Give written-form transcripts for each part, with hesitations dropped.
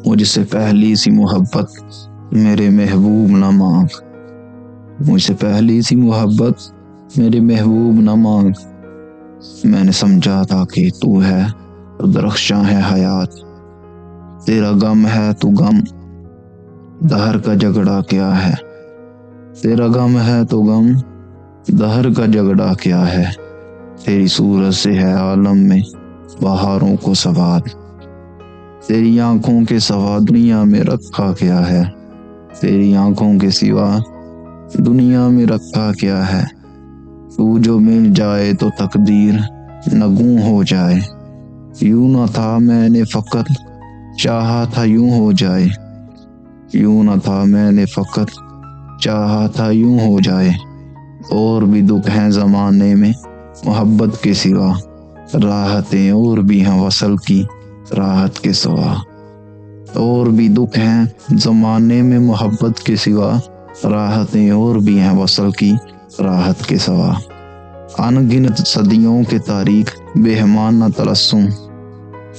مجھ سے پہلی سی محبت میرے محبوب نہ مانگ، مجھ سے پہلی سی محبت میرے محبوب نہ مانگ۔ میں نے سمجھا تھا کہ تو ہے تو درخشاں ہے حیات، تیرا غم ہے تو غم، دہر کا جھگڑا کیا ہے، تیرا غم ہے تو غم، دہر کا جھگڑا کیا ہے۔ تیری صورت سے ہے عالم میں بہاروں کو سواد، تیری آنکھوں کے سوا دنیا میں رکھا کیا ہے، تیری آنکھوں کے سوا دنیا میں رکھا کیا ہے۔ تو جو مل جائے تو تقدیر نگوں ہو جائے، یوں نہ تھا میں نے فقط چاہا تھا یوں ہو جائے، یوں نہ تھا میں نے فقط چاہا تھا یوں ہو جائے۔ اور بھی دکھ ہیں زمانے میں محبت کے سوا، راحتیں اور بھی ہیں وصل کی راحت کے سوا۔ اور بھی دکھ ہیں زمانے میں محبت کے سوا، راحتیں اور بھی ہیں وصل کی راحت کے سوا۔ ان گنت صدیوں کے تاریخ بہمان نہ تلسم،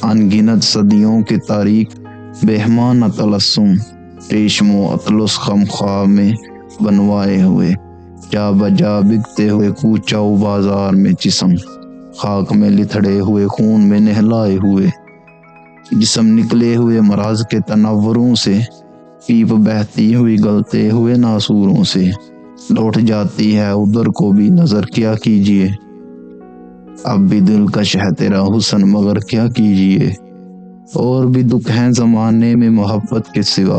ان گنت صدیوں کے تاریخ بہمان نہ تلسم، ریشم و اطلس خم خواب میں بنوائے ہوئے، جا بجا بکتے ہوئے کوچہ و بازار میں جسم، خاک میں لتھڑے ہوئے خون میں نہلائے ہوئے جسم، نکلے ہوئے مرض کے تنوروں سے، پیپ بہتی ہوئی گلتے ہوئے ناسوروں سے، لوٹ جاتی ہے ادھر کو بھی نظر کیا کیجیے، اب بھی دلکش ہے تیرا حسن مگر کیا کیجیے۔ اور بھی دکھ ہیں زمانے میں محبت کے سوا،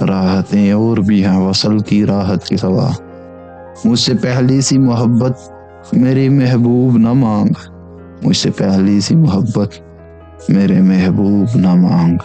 راحتیں اور بھی ہیں وصل کی راحت کے سوا۔ مجھ سے پہلی سی محبت میرے محبوب نہ مانگ، مجھ سے پہلی سی محبت میرے محبوب نہ مانگ۔